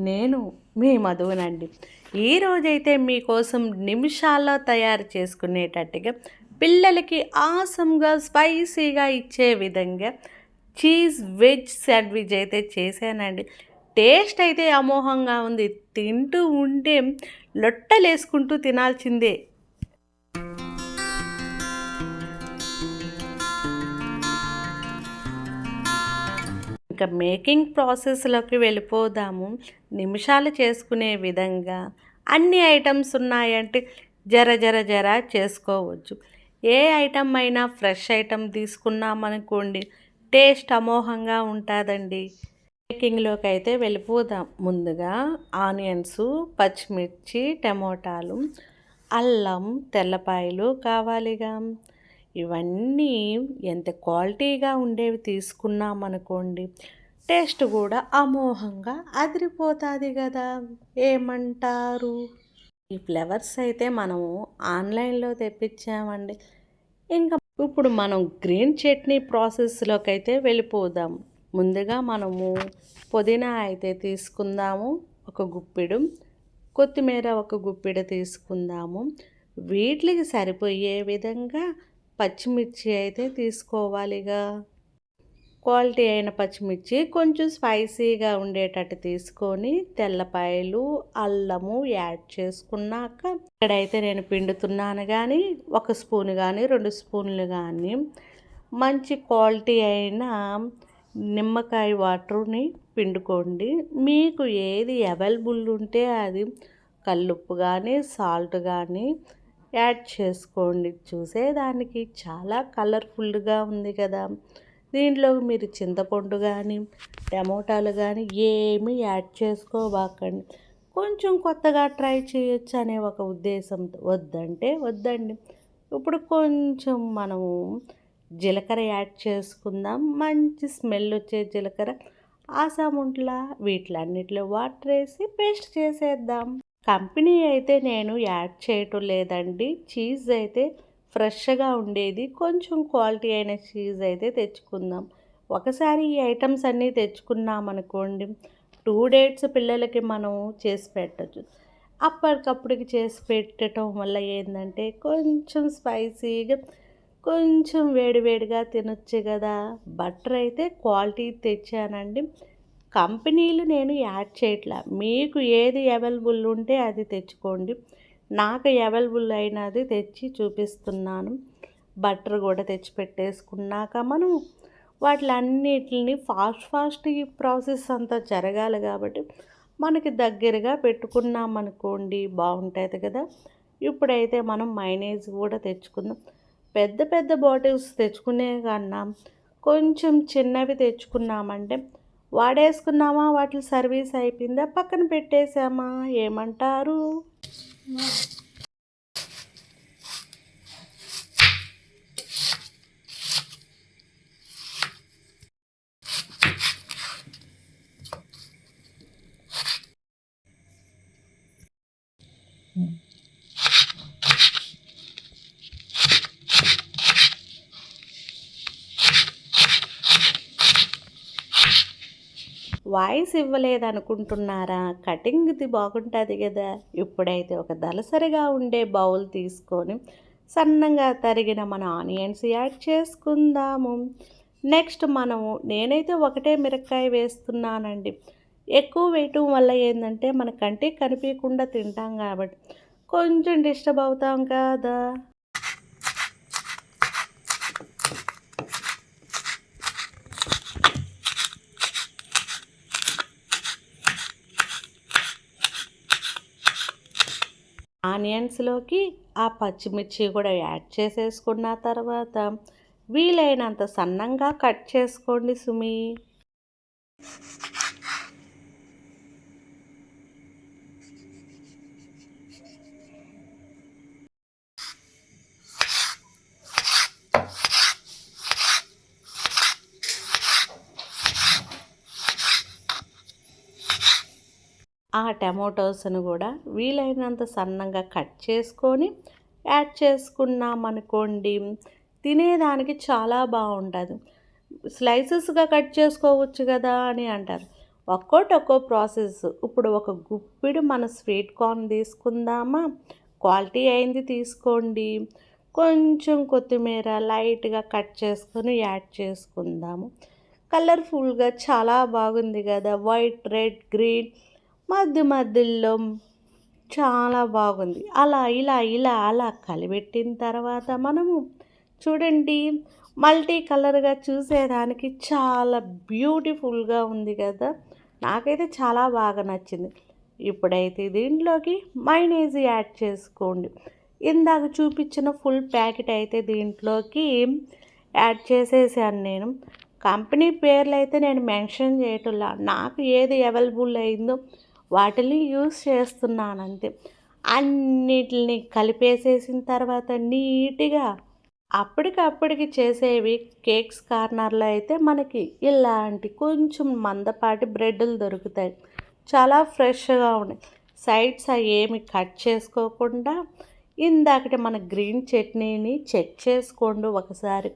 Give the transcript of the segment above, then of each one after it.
నేను మీ మధువనండి. ఈరోజైతే మీకోసం నిమిషాల్లో తయారు చేసుకునేటట్టుగా పిల్లలకి ఆసమ్‌గా, స్పైసీగా ఇచ్చే విధంగా చీజ్ వెజ్ శాండ్విచ్ అయితే చేశానండి. టేస్ట్ అయితే అమోఘంగా ఉంది. తింటూ ఉంటే లొట్టలేసుకుంటూ తినాల్సిందే. ఇంకా మేకింగ్ ప్రాసెస్‌లోకి వెళ్ళిపోదాము. నిమిషాలు చేసుకునే విధంగా అన్ని ఐటెమ్స్ ఉన్నాయంటే జర చేసుకోవచ్చు. ఏ ఐటెమ్ అయినా ఫ్రెష్ ఐటెమ్ తీసుకున్నామనుకోండి టేస్ట్ అమోఘంగా ఉంటుందండి. మేకింగ్‌లోకి అయితే వెళ్ళిపోదాం. ముందుగా ఆనియన్స్, పచ్చిమిర్చి, టమోటాలు, అల్లం, తెల్లపాయలు కావాలిగా. ఇవన్నీ ఎంత క్వాలిటీగా ఉండేవి తీసుకున్నామనుకోండి టేస్ట్ కూడా అమోఘంగా అదిరిపోతుంది కదా, ఏమంటారు? ఈ ఫ్లవర్స్ అయితే మనము ఆన్లైన్లో తెప్పించామండి. ఇంకా ఇప్పుడు మనం గ్రీన్ చట్నీ ప్రాసెస్లోకి అయితే వెళ్ళిపోదాం. ముందుగా మనము పుదీనా అయితే తీసుకుందాము, ఒక గుప్పెడు కొత్తిమీర ఒక గుప్పెడు తీసుకుందాము. వీటికి సరిపోయే విధంగా పచ్చిమిర్చి అయితే తీసుకోవాలిగా. క్వాలిటీ అయిన పచ్చిమిర్చి కొంచెం స్పైసీగా ఉండేటట్టు తీసుకొని తెల్లపాయలు, అల్లము యాడ్ చేసుకున్నాక ఇక్కడైతే నేను పిండుతున్నాను కానీ 1 స్పూన్ కానీ 2 స్పూన్లు కానీ మంచి క్వాలిటీ అయిన నిమ్మకాయ వాటర్ని పిండుకోండి. మీకు ఏది అవైలబుల్ ఉంటే అది కల్లుప్పు కానీ సాల్ట్ కానీ యాడ్ చేసుకోండి. చూసేదానికి చాలా కలర్ఫుల్గా ఉంది కదా. దీంట్లో మీరు చింతపండు కానీ టమోటాలు కానీ ఏమీ యాడ్ చేసుకోబాకండి. కొంచెం కొత్తగా ట్రై చేయొచ్చు అనే ఒక ఉద్దేశంతో వద్దంటే వద్దండి. ఇప్పుడు కొంచెం మనము జీలకర్ర యాడ్ చేసుకుందాం. మంచి స్మెల్ వచ్చే జీలకర్ర ఆసాముంట్లా వీటిలన్నిటిలో వాటర్ వేసి పేస్ట్ చేసేద్దాం. కంపెనీ అయితే నేను యాడ్ చేయటం లేదండి. చీజ్ అయితే ఫ్రెష్గా ఉండేది కొంచెం క్వాలిటీ అయిన చీజ్ అయితే తెచ్చుకుందాం. ఒకసారి ఈ ఐటమ్స్ అన్నీ తెచ్చుకున్నామనుకోండి 2 డేట్స్ పిల్లలకి మనం చేసి పెట్టచ్చు. అప్పటికప్పుడుకి చేసి పెట్టడం వల్ల ఏంటంటే కొంచెం స్పైసీగా కొంచెం వేడివేడిగా తినొచ్చు కదా. బటర్ అయితే క్వాలిటీ తెచ్చానండి. కంపెనీలు నేను యాడ్ చేయట్లా. మీకు ఏది అవైలబుల్ ఉంటే అది తెచ్చుకోండి. నాకు అవైలబుల్ అయినది తెచ్చి చూపిస్తున్నాను. బటర్ కూడా తెచ్చి పెట్టేసుకున్నాక మనం వాటిలన్నిటిని ఫాస్ట్ ఈ ప్రాసెస్ అంతా జరగాలి కాబట్టి మనకి దగ్గరగా పెట్టుకున్నామనుకోండి బాగుంటుంది కదా. ఇప్పుడైతే మనం మైనేజ్ కూడా తెచ్చుకుందాం. పెద్ద బాటిల్స్ తెచ్చుకునే కన్నా కొంచెం చిన్నవి తెచ్చుకున్నామంటే వాడేసుకున్నామా, వాటి సర్వీస్ అయిపోయిందా, పక్కన పెట్టేసామా, ఏమంటారు? వాయిస్ ఇవ్వలేదనుకుంటున్నారా? కటింగ్ది బాగుంటుంది కదా. ఇప్పుడైతే ఒక దలసరిగా ఉండే బౌల్ తీసుకొని సన్నంగా తరిగిన మన ఆనియన్స్ యాడ్ చేసుకుందాము. నెక్స్ట్ నేనైతే ఒకటే మిరపకాయ వేస్తున్నానండి. ఎక్కువ వేయటం వల్ల ఏంటంటే మన కంటికి కనిపించకుండా తింటాం కాబట్టి కొంచెం డిస్టర్బ్ అవుతాం కదా. ఆనియన్స్లోకి ఆ పచ్చిమిర్చి కూడా యాడ్ చేసేసుకున్న తర్వాత వీలైనంత సన్నంగా కట్ చేసుకోండి సుమి. ఆ టమోటోస్ను కూడా వీలైనంత సన్నంగా కట్ చేసుకొని యాడ్ చేసుకున్నామనుకోండి తినేదానికి చాలా బాగుంటుంది. స్లైసెస్గా కట్ చేసుకోవచ్చు కదా అని అంటారు. ఒక్కో ప్రాసెస్. ఇప్పుడు ఒక గుప్పిడి మన స్వీట్ కార్న్ తీసుకుందామా, క్వాలిటీ అయింది తీసుకోండి. కొంచెం కొత్తిమీర లైట్గా కట్ చేసుకొని యాడ్ చేసుకుందాము. కలర్ఫుల్గా చాలా బాగుంది కదా, వైట్ రెడ్ గ్రీన్ మధ్యలో చాలా బాగుంది. అలా కలిపెట్టిన తర్వాత మనము చూడండి, మల్టీ కలర్గా చూసేదానికి చాలా బ్యూటిఫుల్గా ఉంది కదా. నాకైతే చాలా బాగా నచ్చింది. ఇప్పుడైతే దీంట్లోకి మైనేజ్ యాడ్ చేసుకోండి. ఇందాక చూపించిన ఫుల్ ప్యాకెట్ అయితే దీంట్లోకి యాడ్ చేసేసాను నేను. కంపెనీ పేర్లు అయితే నేను మెన్షన్ చేయటంలా, నాకు ఏది అవైలబుల్ అయిందో వాటిని యూస్ చేస్తున్నాను అంతే. అన్నిటిని కలిపేసేసిన తర్వాత నీట్గా అప్పటికప్పటికి చేసేవి కేక్స్ కార్నర్లో అయితే మనకి ఇలాంటి కొంచెం మందపాటి బ్రెడ్లు దొరుకుతాయి. చాలా ఫ్రెష్గా ఉన్నాయి. సైడ్స్ అవి ఏమి కట్ చేసుకోకుండా ఇందాకటి మన గ్రీన్ చట్నీని చెక్ చేసుకోండి ఒకసారి.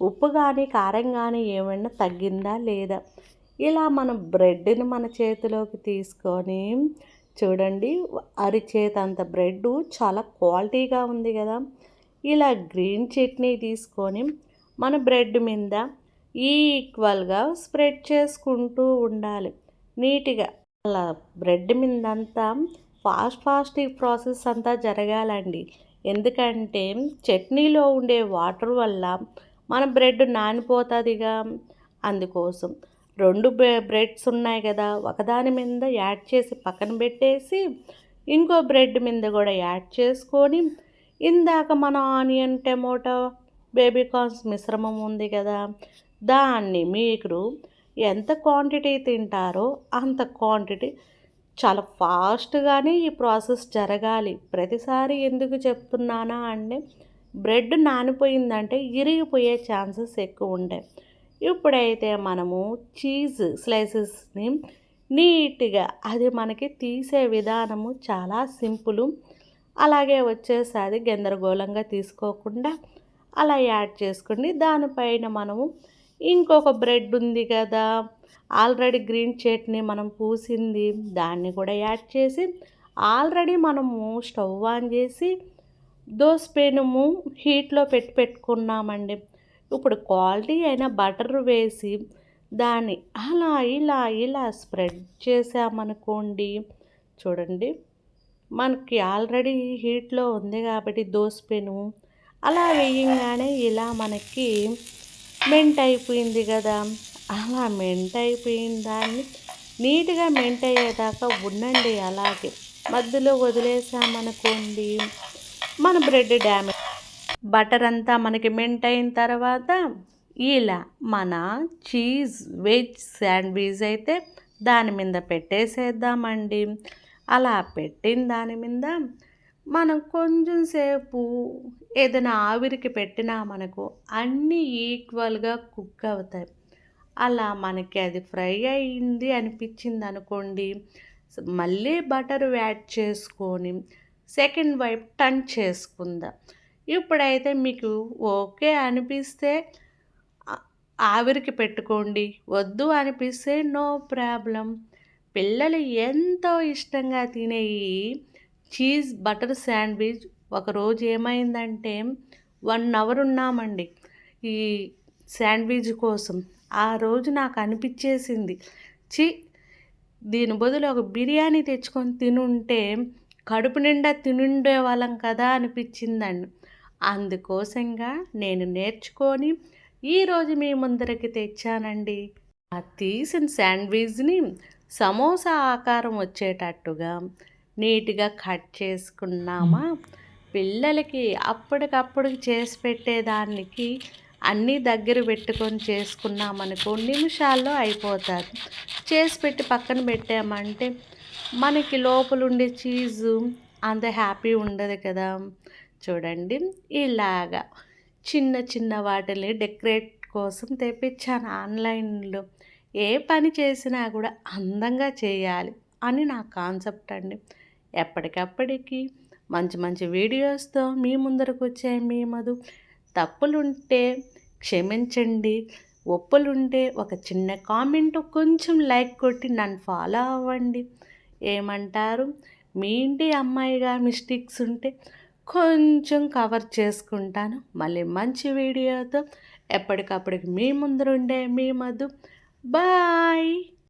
ఉప్పు కానీ కారం కానీ ఏమైనా తగ్గిందా లేదా. ఇలా మనం బ్రెడ్ని మన చేతిలోకి తీసుకొని చూడండి, అరిచేతంత బ్రెడ్ చాలా క్వాలిటీగా ఉంది కదా. ఇలా గ్రీన్ చట్నీ తీసుకొని మన బ్రెడ్ మీద ఈక్వల్గా స్ప్రెడ్ చేసుకుంటూ ఉండాలి నీట్గా. అలా బ్రెడ్ మీదంతా ఫాస్ట్ ఈ ప్రాసెస్ అంతా జరగాలండి. ఎందుకంటే చట్నీలో ఉండే వాటర్ వల్ల మన బ్రెడ్ నానిపోతుందిగా. అందుకోసం 2 బ్రెడ్స్ ఉన్నాయి కదా, ఒకదాని మీద యాడ్ చేసి పక్కన పెట్టేసి ఇంకో బ్రెడ్ మీద కూడా యాడ్ చేసుకొని ఇందాక మన ఆనియన్ టమోటో బేబీకార్న్స్ మిశ్రమం ఉంది కదా, దాన్ని మీరు ఎంత క్వాంటిటీ తింటారో అంత క్వాంటిటీ. చాలా ఫాస్ట్గానే ఈ ప్రాసెస్ జరగాలి. ప్రతిసారి ఎందుకు చెప్తున్నానా అంటే బ్రెడ్ నానిపోయిందంటే ఇరిగిపోయే ఛాన్సెస్ ఎక్కువ ఉంటాయి. ఇప్పుడైతే మనము చీజ్ స్లైసెస్ని నీట్గా అది మనకి తీసే విధానము చాలా సింపుల్. అలాగే వచ్చేసి గందరగోళంగా తీసుకోకుండా అలా యాడ్ చేసుకోండి. దానిపైన మనము ఇంకొక బ్రెడ్ ఉంది కదా, ఆల్రెడీ గ్రీన్ చట్నీ మనం పూసింది, దాన్ని కూడా యాడ్ చేసి ఆల్రెడీ మనము స్టవ్ ఆన్ చేసి దోస పెనము హీట్లో పెట్టుకున్నామండి. ఇప్పుడు క్వాలిటీ అయిన బటర్ వేసి దాన్ని ఇలా స్ప్రెడ్ చేసామనుకోండి. చూడండి, మనకి ఆల్రెడీ హీట్లో ఉంది కాబట్టి దోస పెను అలా వేయంగానే ఇలా మనకి మెంట్ అయిపోయింది కదా. అలా మెంట్ అయిపోయిన దాన్ని నీట్గా మెంట్ అయ్యేదాకా ఉండండి. అలాగే మధ్యలో వదిలేసామనుకోండి మన బ్రెడ్ డ్యామేజ్. బటర్ అంతా మనకి మెంట్ అయిన తర్వాత ఇలా మన చీజ్ వెజ్ శాండ్విచ్ అయితే దాని మీద పెట్టేసేద్దామండి. అలా పెట్టిన దాని మీద మనం కొంచెం సేపు ఏదైనా ఆవిరికి పెట్టినా మనకు అన్నీ ఈక్వల్గా కుక్ అవుతాయి. అలా మనకి అది ఫ్రై అయింది అనిపించింది అనుకోండి, మళ్ళీ బటర్ యాడ్ చేసుకొని సెకండ్ వైపు టర్న్ చేసుకుందాం. ఇప్పుడైతే మీకు ఓకే అనిపిస్తే ఆవిరికి పెట్టుకోండి, వద్దు అనిపిస్తే నో ప్రాబ్లం. పిల్లలు ఎంతో ఇష్టంగా తినే ఈ చీజ్ బటర్ శాండ్విచ్ ఒకరోజు ఏమైందంటే 1 అవర్ ఉన్నామండి ఈ శాండ్విచ్ కోసం. ఆ రోజు నాకు అనిపించేసింది, దీని బదులు ఒక బిర్యానీ తెచ్చుకొని తినుంటే కడుపు నిండా తినుండే వాళ్ళం కదా అనిపించిందండి. అందుకోసంగా నేను నేర్చుకొని ఈరోజు మీ ముందరికి తెచ్చానండి. ఆ తీసిన శాండ్విచ్ని సమోసా ఆకారం వచ్చేటట్టుగా నీట్గా కట్ చేసుకున్నామా. పిల్లలకి అప్పటికప్పుడు చేసి పెట్టేదానికి అన్నీ దగ్గర పెట్టుకొని చేసుకున్నామనుకో నిమిషాల్లో అయిపోతుంది. చేసి పెట్టి పక్కన పెట్టామంటే మనకి లోపలుండే చీజు అంత హ్యాపీ ఉండదు కదా. చూడండి, ఇలాగా చిన్న వాటిని డెకరేట్ కోసం తెప్పించాను ఆన్లైన్లో. ఏ పని చేసినా కూడా అందంగా చేయాలి అని నా కాన్సెప్ట్ అండి. ఎప్పటికప్పటికి మంచి వీడియోస్తో మీ ముందరకు వచ్చే మీ మధు. తప్పులుంటే క్షమించండి. ఒప్పులుంటే ఒక చిన్న కామెంట్ కొంచెం లైక్ కొట్టి నన్ను ఫాలో అవ్వండి. ఏమంటారు? మీ ఇంటి అమ్మాయిగా మిస్టేక్స్ ఉంటే కొంచెం కవర్ చేసుకుంటాను. మళ్ళీ మంచి వీడియోతో ఎప్పటికప్పటికి మీ ముందరుండే మీ మధు. బాయ్.